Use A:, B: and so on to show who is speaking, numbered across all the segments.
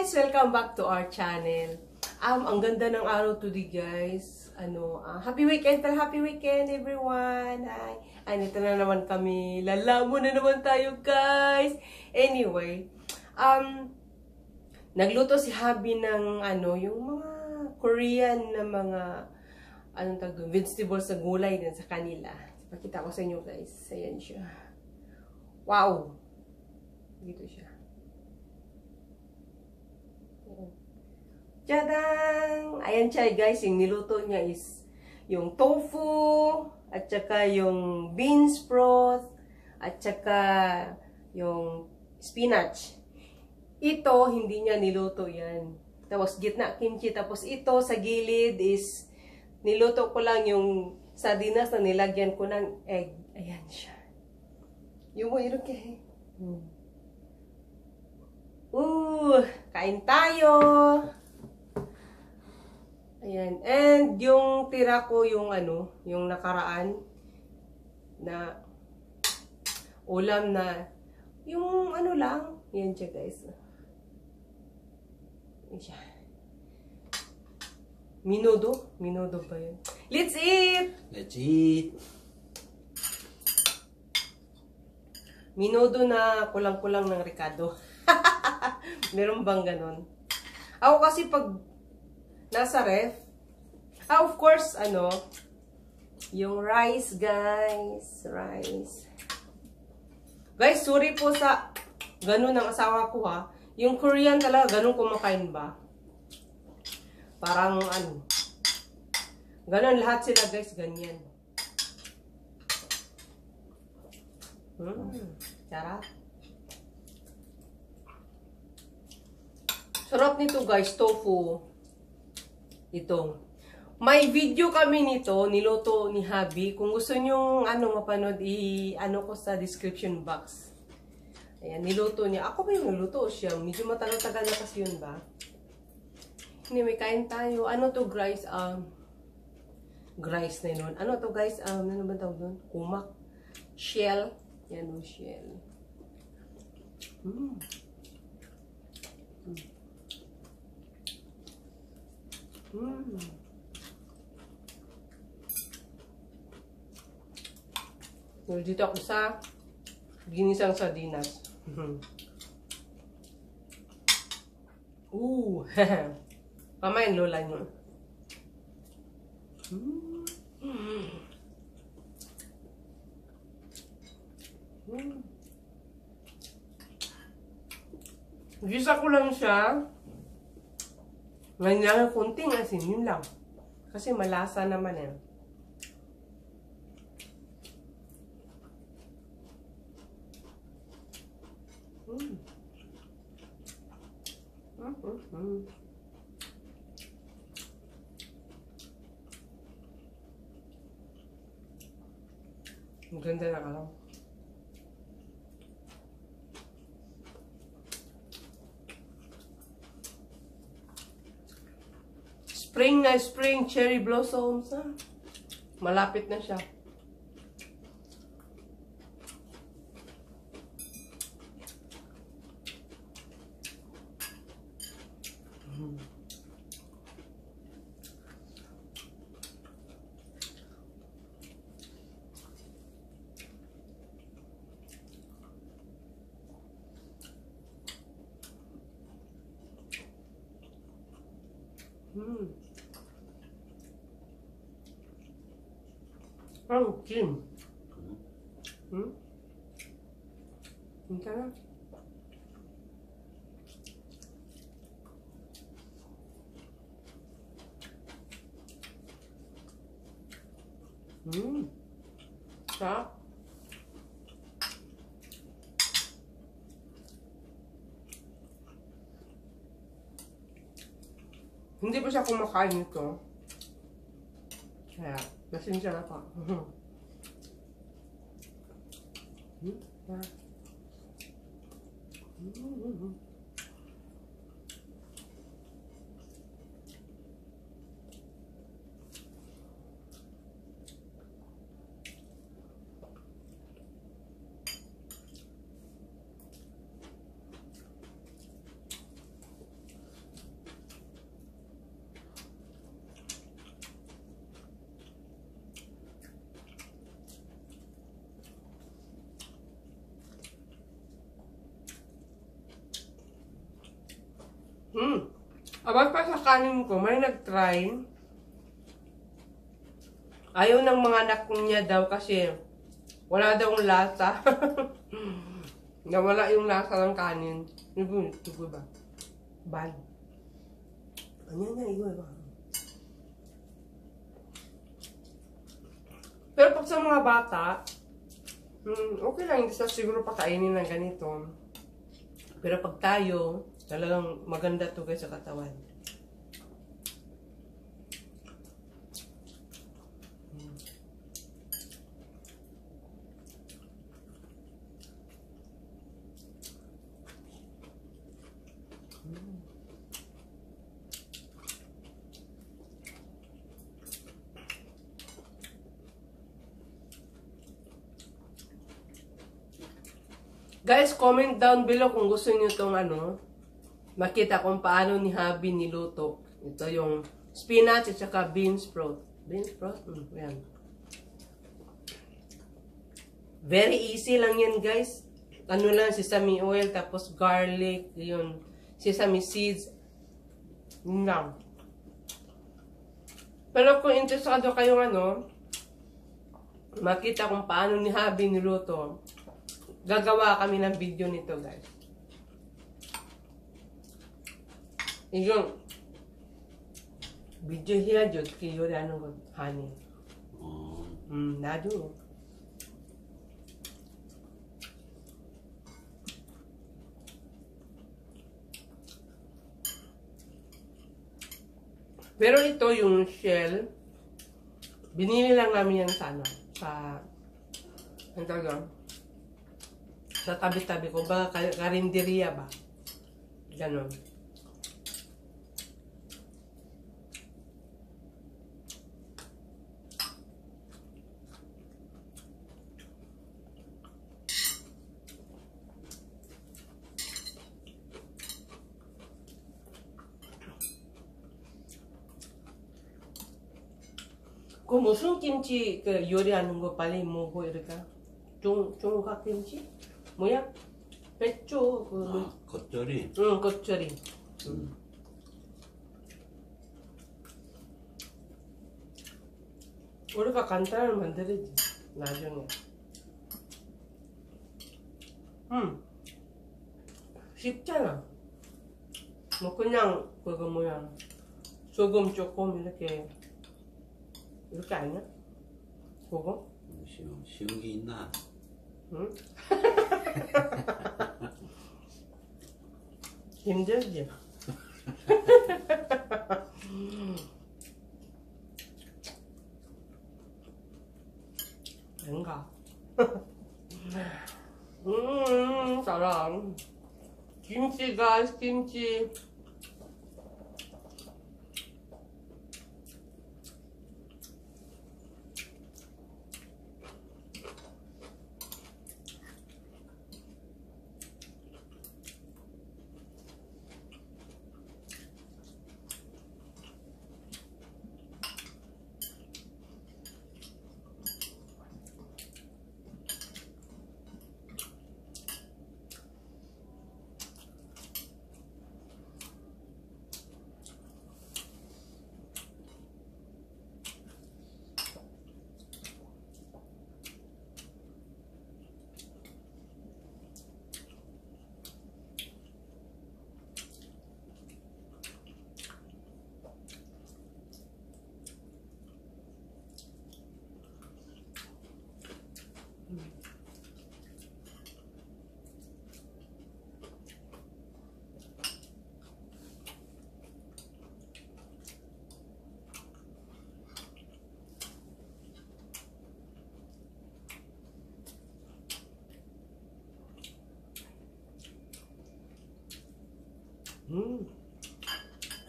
A: guys! Welcome back to our channel. Ang ganda ng araw today, guys. Happy weekend! Happy weekend, everyone! Ay, nito na naman kami. Lalamo na naman tayo, guys! Anyway, nagluto si Habi ng, yung mga Korean na mga, vegetables sa gulay din sa kanila. Pakita ko sa inyo, guys. Ayan siya. Wow! Dito siya. Tadang! Ayan siya, guys. Yung niluto niya is yung tofu, at saka yung beans broth, at saka yung spinach. Ito, hindi niya niluto yan. Tapos gitna kimchi. Tapos ito, sa gilid is niluto ko lang yung sardinas na nilagyan ko ng egg. Ayan siya. Yung mo, iruke. Kain tayo! Ayan. And yung tira ko yung yung nakaraan na ulam na yung lang. Yan siya, guys. Yan siya. Minudo? Minudo ba yun? Let's eat!
B: Let's eat!
A: Minudo na kulang-kulang ng Ricardo. Meron bang ganon? Ako kasi pag nasa ref, of course, yung rice, guys. Rice. Guys, sorry po sa ganun ng asawa ko, ha. Yung Korean talaga, ganun kumakain ba? Parang, ganun lahat sila, guys, ganyan. Sarap. Sarap nito, guys, tofu. Ito. May video kami nito, niluto ni Habi. Kung gusto nyo, mapanood, ko sa description box. Ayan, niluto niya. Ako ba yung niluto siya? Medyo matagal-tagal na kasi yun ba? Anyway, kain tayo. Ano to, guys? Guys na yun. Ano to, guys? Ano ba tawag doon? Kumak. Shell. Yan o, shell. Dito ako sa ginisang sardinas. Kamain lola nyo. Gisa ko lang siya. Ganyan, kunting asin, yun lang. Kasi malasa naman eh. Ang ganda na alam. Spring na spring, cherry blossoms. Malapit na siya. Kim. 괜찮아? 자. Hindi pa siya kumakain nito. Kaya, lasing siya na pa. About pa sa kanin ko, may nag-try. Ayaw ng mga anak niya daw kasi wala daw lasa. Nawala yung lasa ng kanin. Ito ba? Bad. Ano na, iba. Pero pag sa mga bata, okay lang, hindi sa siguro pakainin ng ganito. Pero pag tayo, talagang maganda to guys sa katawan. Guys, comment down below kung gusto niyo itong makita kung paano ni Habi niluto. Ito yung spinach at saka bean sprout. Bean sprout? Yan. Very easy lang yan guys. Ano lang, sesame oil, tapos garlic, yun, sesame seeds. Yun lang. Pero kung interesado kayong makita kung paano ni Habi niluto, gagawa kami ng video nito guys. Yung video hiya jud kayo ano honey. Nado. Pero ito yung shell, binili lang namin yan sa sa tabi-tabi ko, baka karinderya ba? Ganon. Kung musun kimchi 요리하는 거 빨리 뭐고 이럴까? 중국 김치? 뭐야? 배추
B: 겉절이.
A: 응, 겉절이. 우리가 간단하게 만들지 나중에. 쉽잖아. 뭐 그냥 그거 뭐야? 소금 조금 이렇게 아니야? 그거?
B: 쉬운 게 있나?
A: 응? 힘들지? 뭔가 사랑 김치가 김치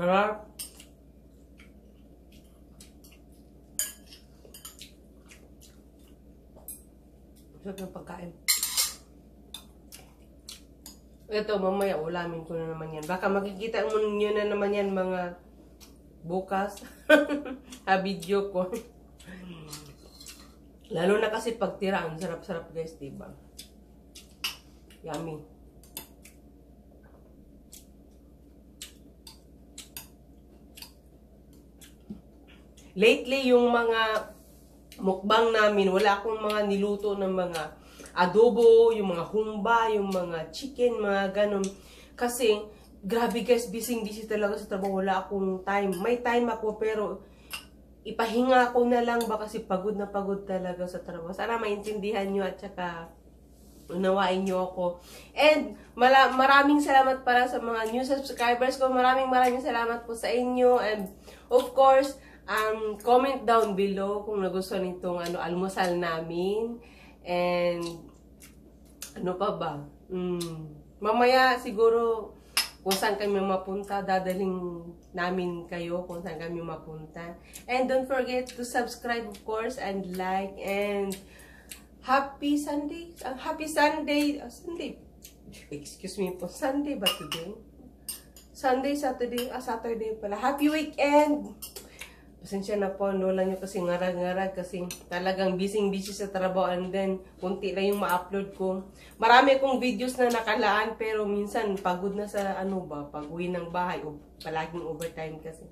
A: sarap. Sarap ng pagkain. Ito, mamaya ulamin ko na naman yan. Baka makikita mo nyo na naman yan mga bukas. Video ko. Lalo na kasi pagtira, ang sarap-sarap guys, diba? Yummy. lately yung mga mukbang namin, wala akong mga niluto ng mga adobo, yung mga humba, yung mga chicken, mga ganun. Kasi, grabe guys, busy talaga sa trabaho. Wala akong time. May time ako, pero ipahinga ko na lang ba kasi pagod na pagod talaga sa trabaho. Sana maintindihan nyo at saka unawain nyo ako. And maraming salamat para sa mga new subscribers ko. Maraming salamat po sa inyo. And of course, comment down below kung nagustuhan nitong almusal namin. And ano pa ba? Mamaya siguro kung saan kami mapunta, dadaling namin kayo kung saan kami mapunta. And don't forget to subscribe of course and like and Happy Sunday. Happy Sunday. Sunday. Excuse me po. Sunday ba today? Sunday, Saturday. Saturday pala. Happy weekend. Pasensya na po. No lang nyo kasi ngarag-ngarag. Kasi talagang busy sa trabaho. And then, kunti lang yung ma-upload ko. Marami akong videos na nakalaan. Pero minsan, pagod na sa pag-uwi ng bahay. O palaging overtime kasi.